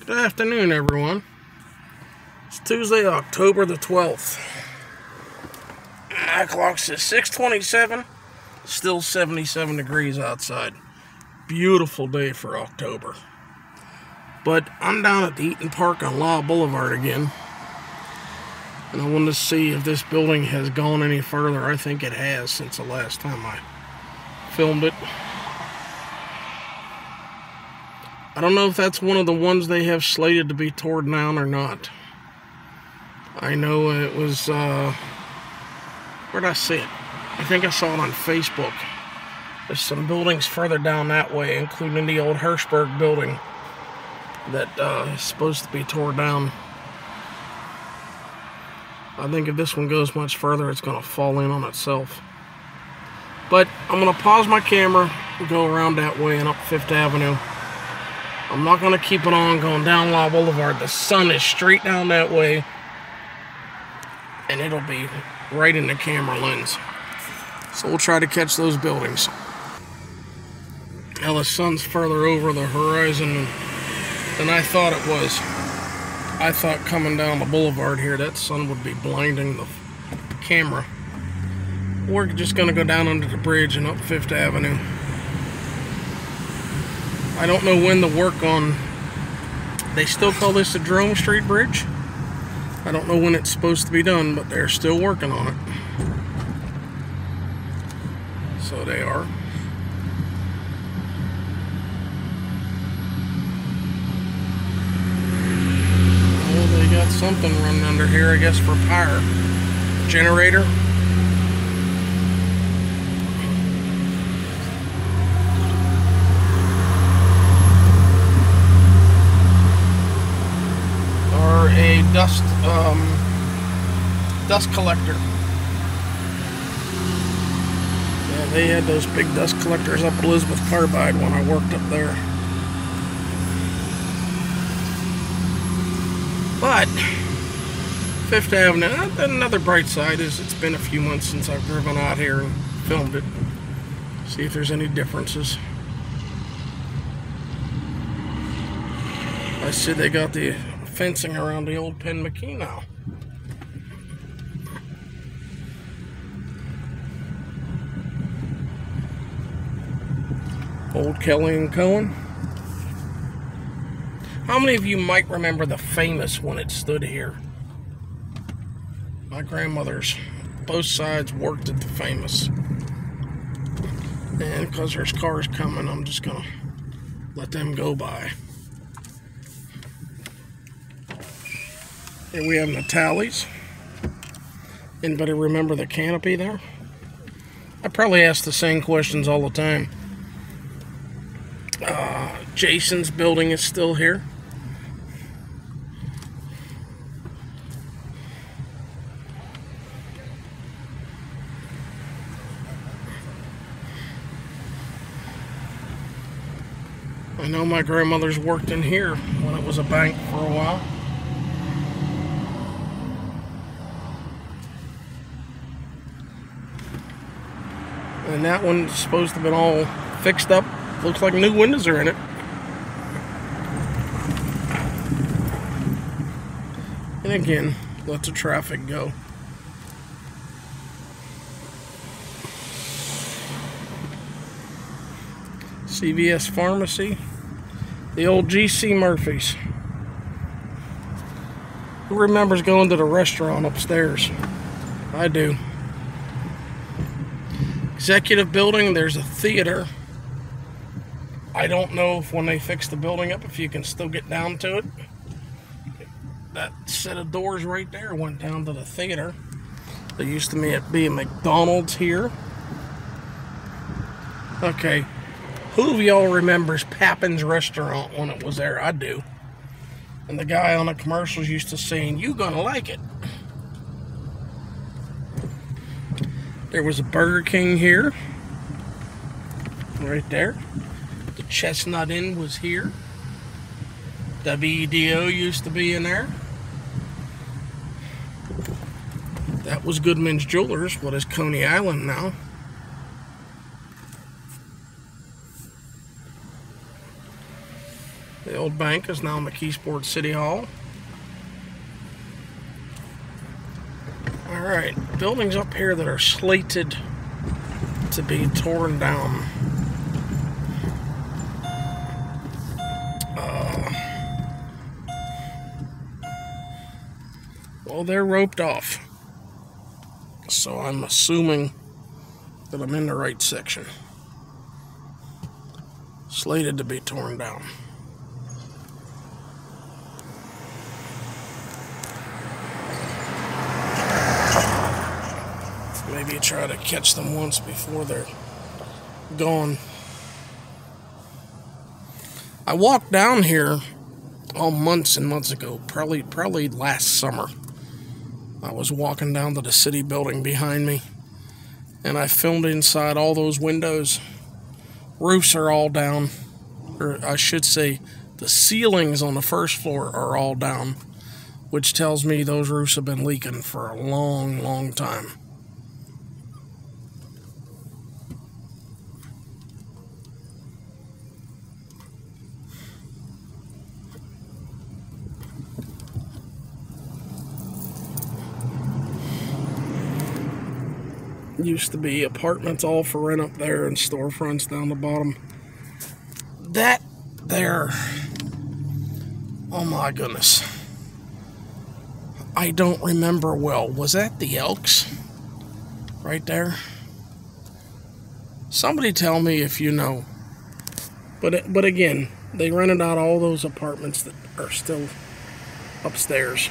Good afternoon, everyone. It's Tuesday, October the 12th. My clock says 6:27. Still 77 degrees outside. Beautiful day for October. But I'm down at the Eaton Park on Law Boulevard again. And I wanted to see if this building has gone any further. I think it has since the last time I filmed it. I don't know if that's one of the ones they have slated to be torn down or not. I know it was, where'd I see it? I think I saw it on Facebook. There's some buildings further down that way, including the old Hirschberg building that is supposed to be torn down. I think if this one goes much further, it's going to fall in on itself. But I'm going to pause my camera and go around that way and up 5th Avenue. I'm not going to keep it on going down Law Boulevard. The sun is straight down that way, and it'll be right in the camera lens. So we'll try to catch those buildings. Now the sun's further over the horizon than I thought it was. I thought coming down the boulevard here, that sun would be blinding the camera. We're just going to go down under the bridge and up 5th Avenue. I don't know when the work on, they still call this the Jerome Street Bridge. I don't know when it's supposed to be done, but they're still working on it. So they are. Well, they got something running under here, I guess, for power. Generator. A dust collector. Yeah, they had those big dust collectors up at Elizabeth Carbide when I worked up there. But 5th Avenue, another bright side is it's been a few months since I've driven out here and filmed it. See if there's any differences. I see they got the fencing around the old Penn McKee now. Old Kelly and Cohen. How many of you might remember the Famous when it stood here? My grandmother's, both sides worked at the Famous. And because there's cars coming, I'm just gonna let them go by. Here we have Natalie's. Anybody remember the canopy there? I probably ask the same questions all the time. Jason's building is still here. I know my grandmother's worked in here when it was a bank for a while. And that one's supposed to have been all fixed up. Looks like new windows are in it. And again, let the traffic go. Cvs Pharmacy. The old GC Murphy's. Who remembers going to the restaurant upstairs? I do. Executive building, there's a theater. I don't know if when they fix the building up, if you can still get down to it. That set of doors right there went down to the theater. There used to be a McDonald's here. Okay, who of y'all remembers Papin's Restaurant when it was there? I do. And the guy on the commercials used to sing, "You gonna like it." There was a Burger King here, right there. The Chestnut Inn was here. WDO used to be in there. That was Goodman's Jewelers, what is Coney Island now. The old old bank is now Mckeesport City Hall. Alright, buildings up here that are slated to be torn down. Well, they're roped off. So I'm assuming that I'm in the right section. Slated to be torn down. Maybe try to catch them once before they're gone. I walked down here months and months ago, probably last summer. I was walking down to the city building behind me, and I filmed inside all those windows. Roofs are all down, or I should say the ceilings on the first floor are all down, which tells me those roofs have been leaking for a long, long time. Used to be apartments all for rent up there and storefronts down the bottom. That there, oh my goodness, I don't remember well. Was that the Elks right there? Somebody tell me if you know. But again, they rented out all those apartments that are still upstairs.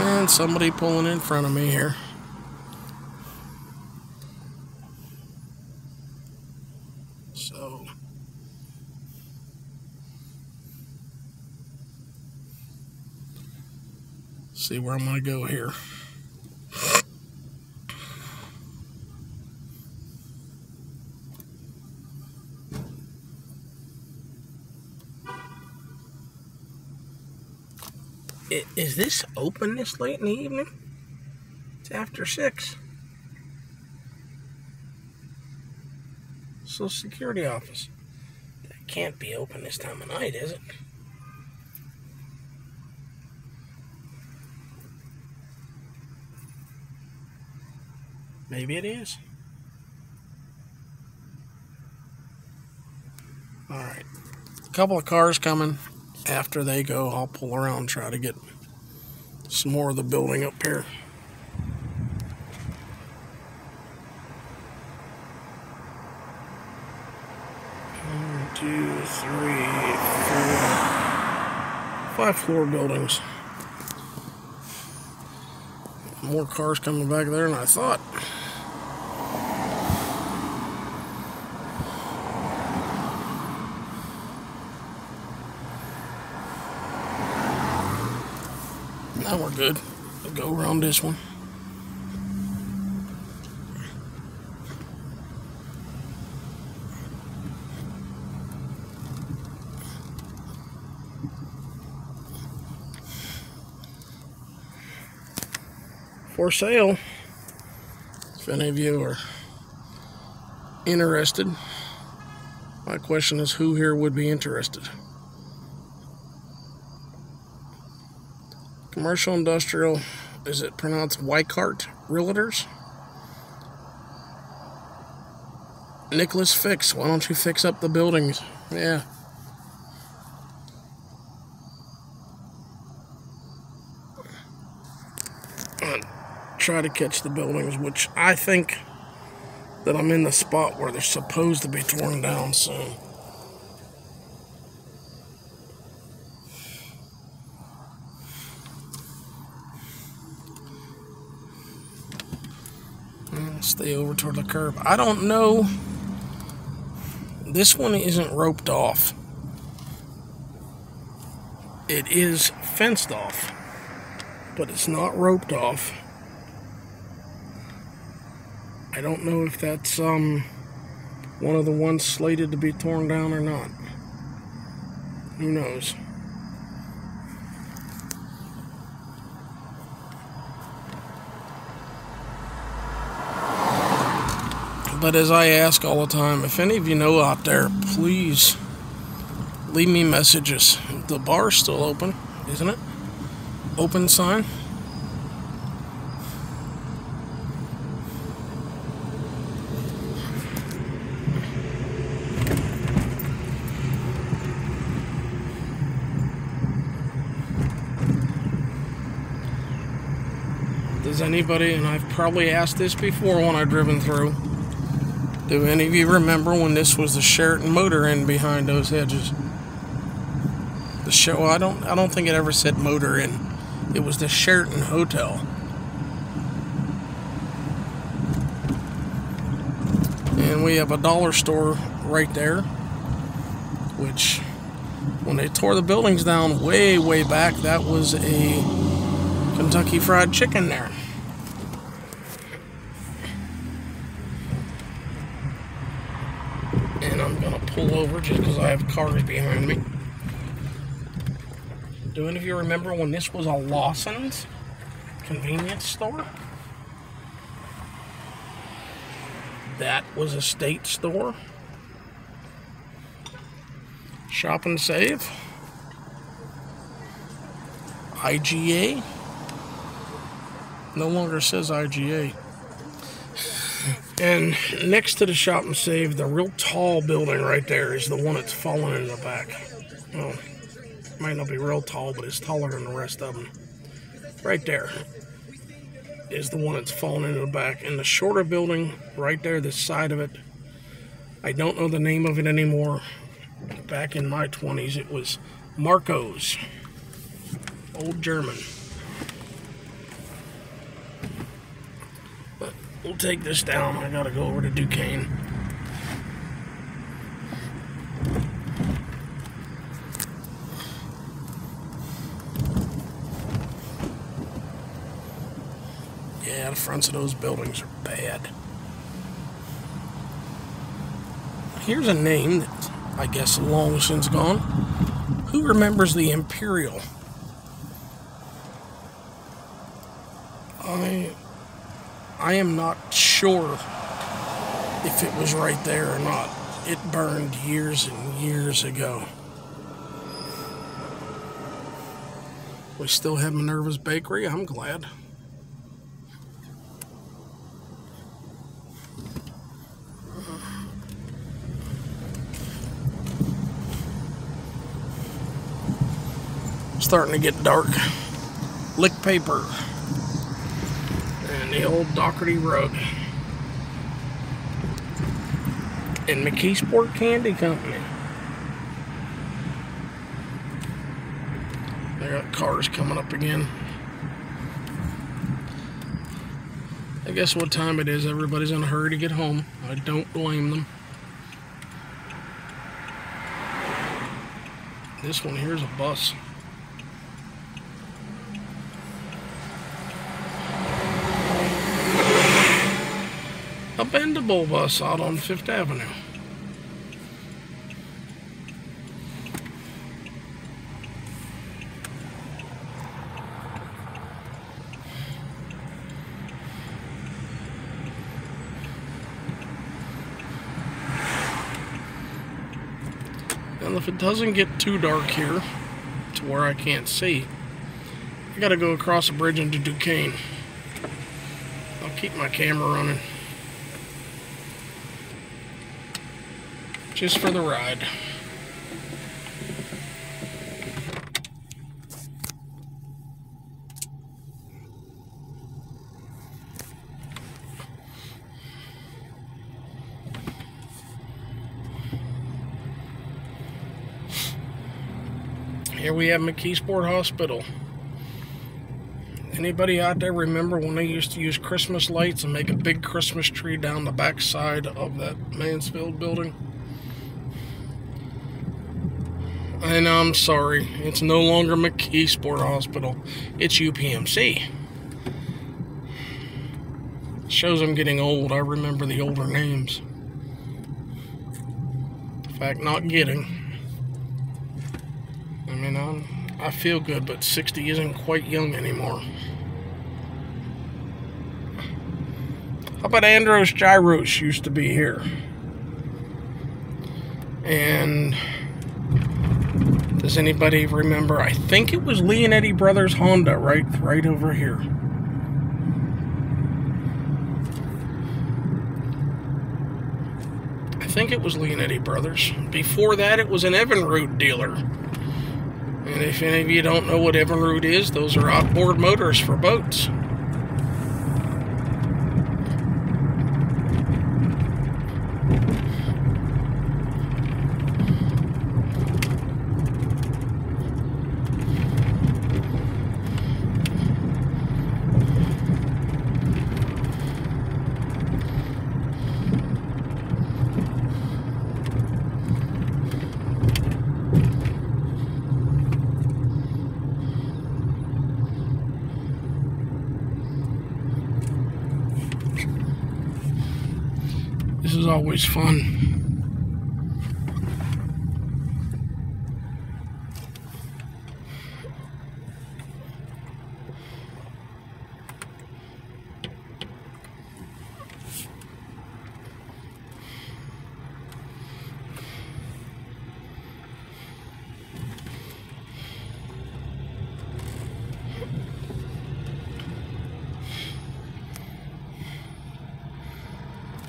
And somebody pulling in front of me here. So see where I'm gonna go here. Is this open this late in the evening? It's after 6. Social Security office. That can't be open this time of night, is it? Maybe it is. Alright. A couple of cars coming. After they go, I'll pull around and try to get some more of the building up here. One, 2, 3, 4, 5 floor buildings. More cars coming back there than I thought. Now we're good. We'll go around this one. For sale, if any of you are interested. My question is, who here would be interested? Commercial Industrial, is it pronounced Weikart Realtors? Nicholas Fix, why don't you fix up the buildings? Yeah. Try to catch the buildings, which I think that I'm in the spot where they're supposed to be torn down soon. Stay over toward the curb. I don't know. This one isn't roped off. It is fenced off, but it's not roped off. I don't know if that's one of the ones slated to be torn down or not. Who knows? But as I ask all the time, if any of you know out there, please leave me messages. The bar's still open, isn't it? Open sign. Does anybody, and I've probably asked this before when I've driven through, do any of you remember when this was the Sheraton Motor Inn behind those hedges? The show, I don't think it ever said Motor Inn. It was the Sheraton Hotel. And we have a dollar store right there, which when they tore the buildings down way back, that was a Kentucky Fried Chicken there. And I'm gonna pull over just because I have cars behind me. Do any of you remember when this was a Lawson's convenience store? That was a State store. Shop and Save. IGA. No longer says IGA. And next to the Shop and Save, the real tall building right there is the one that's fallen in the back. Well, might not be real tall, but it's taller than the rest of them. Right there is the one that's fallen into the back. And the shorter building right there, this side of it, I don't know the name of it anymore. Back in my 20s, it was Marco's. Old German. But we'll take this down. I gotta go over to Duquesne. Yeah, the fronts of those buildings are bad. Here's a name that I guess long since gone. Who remembers the Imperial? I am not sure if it was right there or not. It burned years and years ago. We still have Minerva's Bakery. I'm glad. Starting to get dark. Lick Paper. And the old Doherty rug. And Mckeesport Candy Company. They got cars coming up again. I guess what time it is, everybody's in a hurry to get home. I don't blame them. This one here's a bus. A bendable bus out on 5th Avenue. And if it doesn't get too dark here, to where I can't see, I gotta go across the bridge into Duquesne. I'll keep my camera running. Just for the ride. Here we have Mckeesport Hospital. Anybody out there remember when they used to use Christmas lights and make a big Christmas tree down the back side of that Mansfield building? And I'm sorry, it's no longer Mckeesport Hospital, it's UPMC. Shows I'm getting old. I remember the older names. In fact, not getting. I mean, I feel good, but 60 isn't quite young anymore. How about Andros Gyros used to be here? And does anybody remember? I think it was Lee and Eddie Brothers Honda right over here. I think it was Lee and Eddie Brothers. Before that, it was an Evinrude dealer. And if any of you don't know what Evinrude is, those are outboard motors for boats. This is always fun.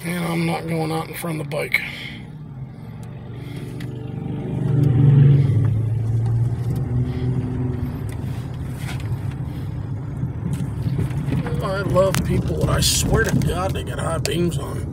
And I'm not going out in front of the bike. I love people, and I swear to God they got high beams on.